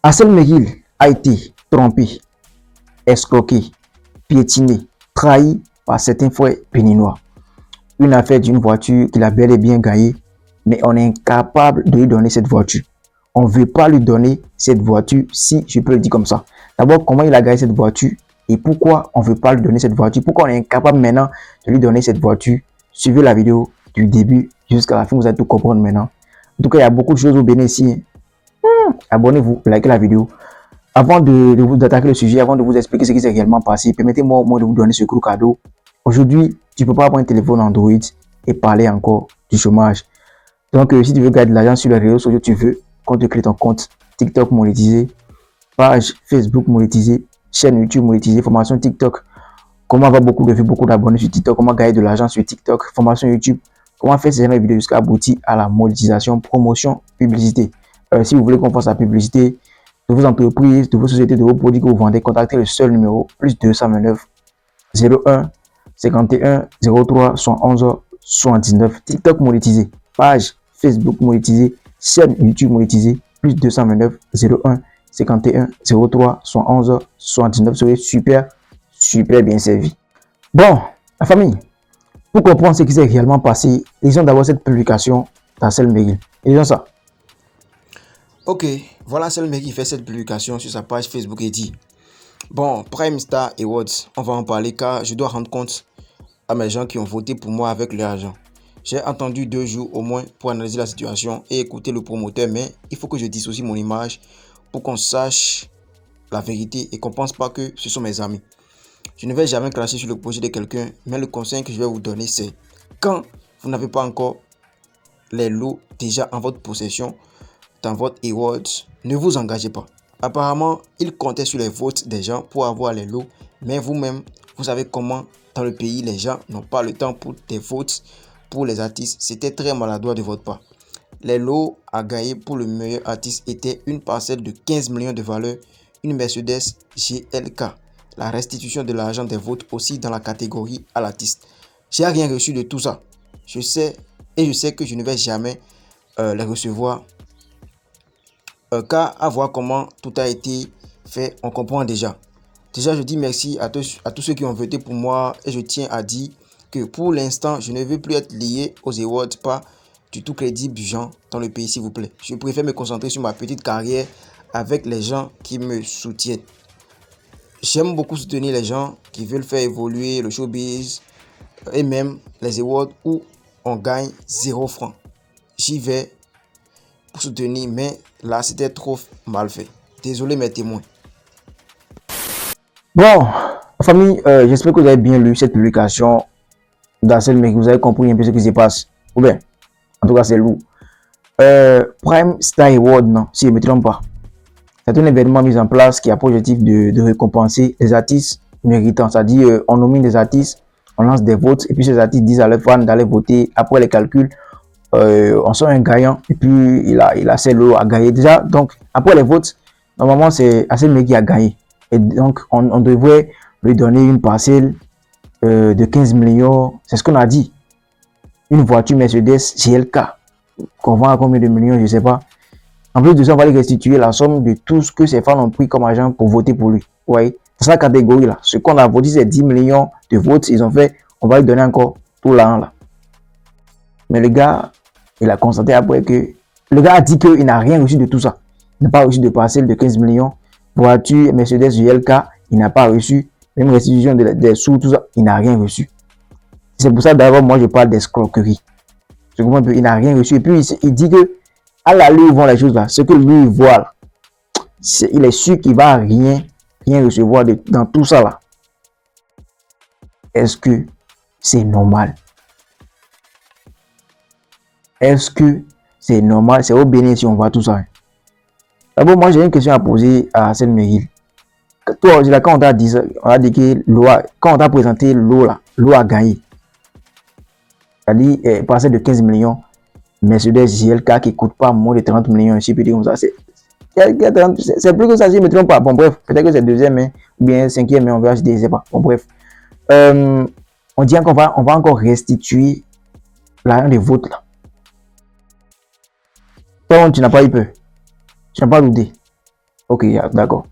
Assel Meghil a été trompé, escroqué, piétiné, trahi par certains frères béninois. Une affaire d'une voiture qu'il a bel et bien gagnée, mais on est incapable de lui donner cette voiture. On ne veut pas lui donner cette voiture, si je peux le dire comme ça. D'abord, comment il a gagné cette voiture et pourquoi on ne veut pas lui donner cette voiture? Pourquoi on est incapable maintenant de lui donner cette voiture? Suivez la vidéo du début jusqu'à la fin, vous allez tout comprendre maintenant. En tout cas, il y a beaucoup de choses au bénin ici. Abonnez-vous, likez la vidéo. Avant de vous attaquer le sujet, avant de vous expliquer ce qui s'est réellement passé, permettez-moi au moins de vous donner ce gros cadeau. Aujourd'hui, tu ne peux pas avoir un téléphone Android et parler encore du chômage. Donc, si tu veux gagner de l'argent sur les réseaux sociaux, tu veux qu'on te crée ton compte TikTok monétisé, page Facebook monétisée, chaîne YouTube monétisée, formation TikTok. Comment avoir beaucoup de vues, beaucoup d'abonnés sur TikTok, comment gagner de l'argent sur TikTok, formation YouTube, comment faire ces vidéos jusqu'à aboutir à la monétisation, promotion, publicité. Si vous voulez qu'on fasse la publicité de vos entreprises, de vos sociétés, de vos produits que vous vendez, contactez le seul numéro plus 229 01 51 03 111 79. TikTok monétisé, page Facebook monétisée, chaîne YouTube monétisée, plus 229 01 51 03 111 79. Vous serez super bien servi. Bon, la famille, pour comprendre ce qui s'est réellement passé, lisons d'abord cette publication d'Assel Meghil. Lisons ça. Ok, voilà Assel Meghil fait cette publication sur sa page Facebook et dit: bon, Prime Star Awards, on va en parler car je dois rendre compte à mes gens qui ont voté pour moi avec leur argent. J'ai attendu 2 jours au moins pour analyser la situation et écouter le promoteur, mais il faut que je dissocie mon image pour qu'on sache la vérité et qu'on ne pense pas que ce sont mes amis. Je ne vais jamais cracher sur le projet de quelqu'un, mais le conseil que je vais vous donner, c'est quand vous n'avez pas encore les lots déjà en votre possession, dans votre Awards, ne vous engagez pas. Apparemment, il comptait sur les votes des gens pour avoir les lots, mais vous-même, vous savez comment dans le pays, les gens n'ont pas le temps pour des votes pour les artistes. C'était très maladroit de votre part. Les lots à gagner pour le meilleur artiste étaient une parcelle de 15 millions de valeur, une Mercedes GLK, la restitution de l'argent des votes aussi dans la catégorie à l'artiste. J'ai rien reçu de tout ça. Je sais que je ne vais jamais les recevoir. Car à voir comment tout a été fait, on comprend déjà. Déjà, je dis merci à tous ceux qui ont voté pour moi et je tiens à dire que pour l'instant, je ne veux plus être lié aux awards, pas du tout crédible du genre dans le pays, s'il vous plaît. Je préfère me concentrer sur ma petite carrière avec les gens qui me soutiennent. J'aime beaucoup soutenir les gens qui veulent faire évoluer le showbiz et même les awards où on gagne 0 francs. J'y vais pour soutenir, mais là, c'était trop mal fait. Désolé mes témoins. Bon, famille, j'espère que vous avez bien lu cette publication d'Assel Meghil. Vous avez compris un peu ce qui se passe. Ou bien, en tout cas, c'est lourd. Prime Star Award, non, si je ne me trompe pas. C'est un événement mis en place qui a pour objectif de récompenser les artistes méritants. C'est-à-dire, on nomine des artistes, on lance des votes, et puis ces artistes disent à leurs fans d'aller voter. Après les calculs, on sort un gagnant, et puis il a ses lots à gagner. Déjà, donc, après les votes, normalement, c'est Assel Meghil qui a gagné. Et donc, on devrait lui donner une parcelle de 15 millions. C'est ce qu'on a dit. Une voiture Mercedes GLK, qu'on vend à combien de millions, je ne sais pas. En plus de ça, on va lui restituer la somme de tout ce que ces fans ont pris comme argent pour voter pour lui. Vous voyez, c'est la catégorie là. Ce qu'on a voté, c'est 10 millions de votes. Ils ont fait, on va lui donner encore tout l'argent là. Mais le gars, il a constaté après que le gars a dit qu'il n'a rien reçu de tout ça. Il n'a pas reçu de parcelle de 15 millions. Voiture Mercedes GLK, il n'a pas reçu. Même restitution des sous, tout ça, il n'a rien reçu. C'est pour ça d'abord, moi, je parle d'escroquerie. Il n'a rien reçu. Et puis, il dit que à l'allure où vont les choses là, ce que lui il voit là, il est sûr qu'il va rien recevoir dans tout ça là. Est-ce que c'est normal? Est-ce que c'est normal? C'est au Bénin si on voit tout ça. D'abord, moi j'ai une question à poser à Assel Meghil. Toi, quand on t'a dit ça, on a dit que quand on t'a présenté l'eau a gagné. C'est-à-dire, passer de 15 millions, Mercedes GLK qui ne coûte pas moins de 30 millions, si je peux dire comme ça. C'est plus que ça, si je ne me trompe pas. Bon, bref, peut-être que c'est deuxième main, ou bien cinquième main, on verra, je ne sais pas. Bon, bref. On dit qu'on va encore restituer l'argent des votes là. Toi, tu n'as pas eu peur. Tu n'as pas douté. Ok, d'accord.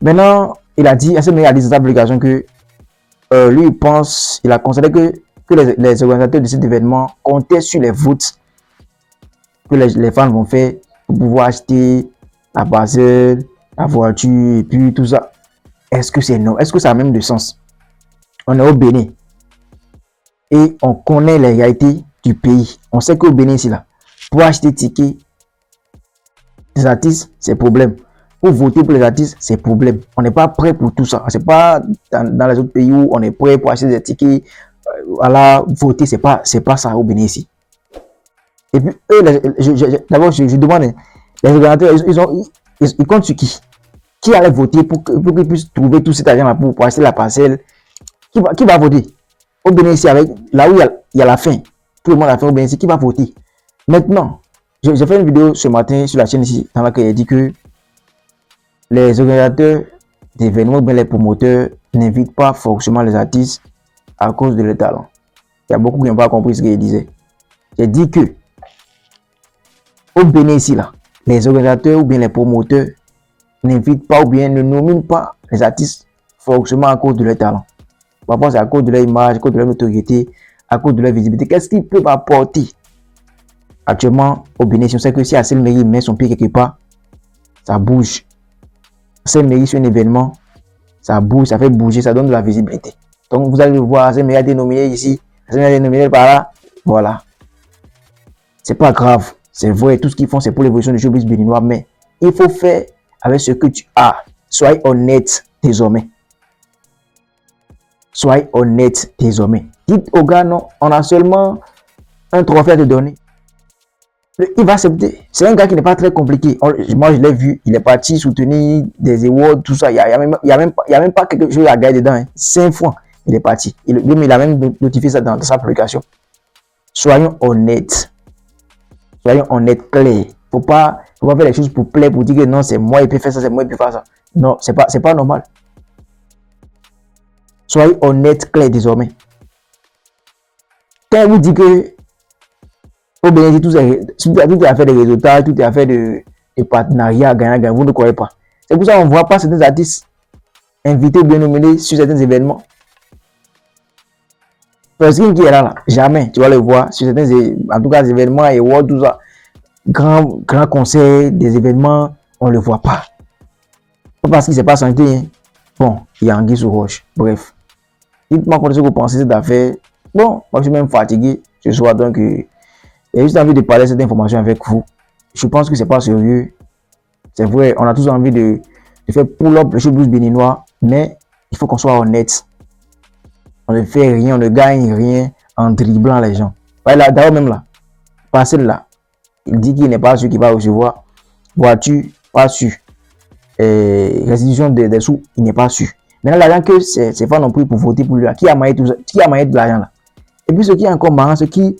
Maintenant, il a dit, Hassan Meghri a dit dans sa publication que lui, il a considéré que les organisateurs de cet événement comptaient sur les votes que les fans vont faire pour pouvoir acheter la parcelle, la voiture et puis tout ça. Est-ce que c'est non? Est-ce que ça a même de sens? On est au Bénin et on connaît les réalités du pays. On sait qu'au Bénin, ici, là, pour acheter ticket des artistes, c'est problème. Pour voter pour les artistes, c'est problème. On n'est pas prêt pour tout ça. C'est pas dans les autres pays où on est prêt pour acheter des tickets. Voilà, voter, c'est pas ça au Bénin ici. Et puis, eux, d'abord, je demande, les organisateurs, ils comptent sur qui? Qui allait voter pour qu'ils puissent trouver tout cet argent-là pour acheter la parcelle? Qui va voter? Au Bénin ici, avec, là où il y a la faim, tout le monde a faim au Bénin ici, qui va voter? Maintenant, j'ai fait une vidéo ce matin sur la chaîne ici, dans laquelle il dit que les organisateurs d'événements, bien les promoteurs, n'invitent pas forcément les artistes à cause de leur talent. Il y a beaucoup qui n'ont pas compris ce qu'il disait. J'ai dit que au Bénin ici, là, les organisateurs ou bien les promoteurs n'invitent pas ou bien ne nominent pas les artistes forcément à cause de leur talent. Parfois, c'est à cause de leur image, à cause de leur notoriété, à cause de leur visibilité. Qu'est-ce qu'ils peuvent apporter? Actuellement, au Bénin, on sait que si Hassan Meghri met son pied quelque part, ça bouge. Hassan Meghri sur un événement, ça bouge, ça fait bouger, ça donne de la visibilité. Donc, vous allez le voir, Hassan Meghri a été nominé ici, Hassan Meghri a été nominé par là. Voilà. C'est pas grave. C'est vrai, tout ce qu'ils font, c'est pour l'évolution du showbiz béninois, mais il faut faire avec ce que tu as. Soyez honnête désormais. Soyez honnête désormais. Dites au gars, non, on a seulement un trophée à te donner. Il va accepter. C'est un gars qui n'est pas très compliqué. Moi, je l'ai vu. Il est parti soutenir des awards, tout ça. Il n'y a même pas quelque chose à gagner dedans. 5 fois, il est parti. Il a même notifié ça dans sa publication. Soyons honnêtes. Soyons honnêtes, clairs. Faut pas faire les choses pour plaire, pour dire que non, c'est moi, il peut faire ça, c'est moi, il peut faire ça. Non, c'est pas normal. Soyez honnêtes, clairs désormais. Quand vous dit que au Bénin, tout est affaire de résultats, tout est affaire de partenariat, gagnant, vous ne croyez pas. C'est pour ça qu'on ne voit pas certains artistes invités ou bien nominés sur certains événements. Personne qui est là, jamais tu vas le voir sur certains, en tout cas, des événements et tout ça. Grand concert, des événements, on ne le voit pas. Pas parce qu'il ne s'est pas senti. Hein. Bon, il y a anguille sous roche. Bref. Dites-moi ce que vous pensez de cette affaire. Bon, moi je suis même fatigué ce soir, donc j'ai juste envie de parler de cette information avec vous. Je pense que c'est pas sérieux. C'est vrai, on a tous envie de faire pull-up le showbiz béninois, mais il faut qu'on soit honnête. On ne fait rien, on ne gagne rien en dribblant les gens. Voilà, d'ailleurs même là, parcelle là, il dit qu'il n'est pas sûr qu'il va recevoir voiture, pas sûr. Restitution des sous, il n'est pas sûr. Maintenant, l'argent que c'est pas non plus pour voter pour lui là. Qui a maillé tout ça? Qui a maillé de l'argent là? Et puis ce qui est encore marrant, ce qui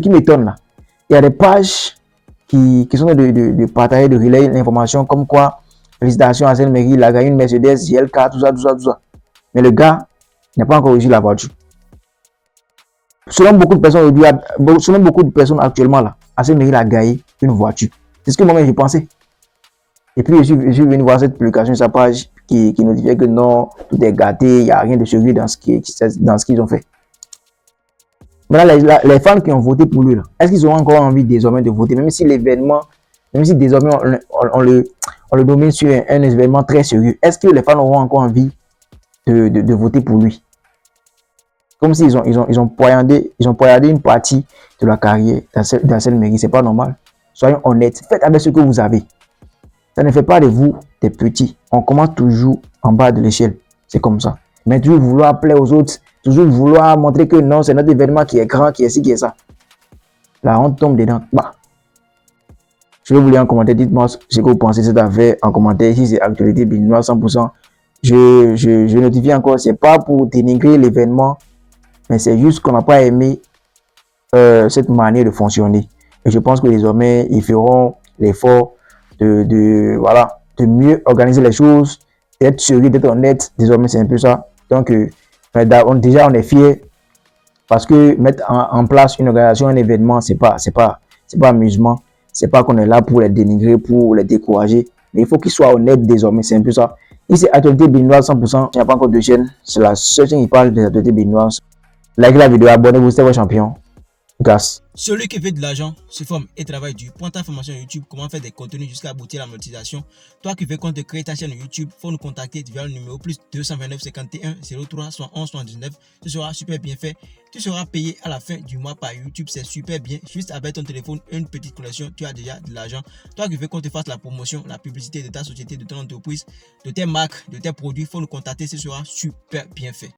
m'étonne là, il y a des pages qui sont de partager, de relayer l'information comme quoi, félicitations à Hassan Meghri, il a gagné une Mercedes, GLK, tout ça. Mais le gars n'a pas encore reçu la voiture. Selon beaucoup de personnes actuellement là, Hassan Meghri a gagné une voiture. C'est ce que moi-même j'ai pensé. Et puis je suis venu voir cette publication sur sa page qui notifiait que non, tout est gâté, il n'y a rien de sérieux dans ce qu'ils ont fait. Maintenant, les fans qui ont voté pour lui, est-ce qu'ils auront encore envie désormais de voter, même si l'événement, même si désormais on le domine sur un événement très sérieux, est-ce que les fans auront encore envie de voter pour lui? Comme s'ils ont poignardé une partie de la carrière d'Hassan Meghri. C'est pas normal. Soyons honnêtes. Faites avec ce que vous avez. Ça ne fait pas de vous des petits. On commence toujours en bas de l'échelle. C'est comme ça. Mais toujours vouloir plaire aux autres, toujours vouloir montrer que non, c'est notre événement qui est grand, qui est ci, qui est ça. La honte tombe dedans. Bah. Je vais vous lire en commentaire. Dites-moi ce que vous pensez de cette affaire en commentaire. Si c'est actualité béninoise 100%. Je notifie encore. C'est pas pour dénigrer l'événement, mais c'est juste qu'on n'a pas aimé cette manière de fonctionner. Et je pense que désormais, ils feront l'effort de mieux organiser les choses, d'être sérieux, d'être honnête. Désormais, c'est un peu ça. Donc, déjà, on est fiers parce que mettre en place une organisation, un événement, c'est pas amusement. C'est pas qu'on est là pour les dénigrer, pour les décourager, Mais il faut qu'il soit honnête désormais, c'est un peu ça. Ici, actualité béninoise 100%, il n'y a pas encore de chaîne. C'est la seule chaîne qui parle des actualités béninoises. Likez la vidéo, abonnez-vous, c'était votre champion. Grâce. Celui qui veut de l'argent se forme et travaille dur. Prends ta formation YouTube, comment faire des contenus jusqu'à aboutir à la monétisation. Toi qui veux qu'on te crée ta chaîne YouTube, faut nous contacter via le numéro plus 229 51 03 71 79. Ce sera super bien fait. Tu seras payé à la fin du mois par YouTube, c'est super bien. Juste avec ton téléphone, une petite connexion, tu as déjà de l'argent. Toi qui veux qu'on te fasse la promotion, la publicité de ta société, de ton entreprise, de tes marques, de tes produits, faut nous contacter, ce sera super bien fait.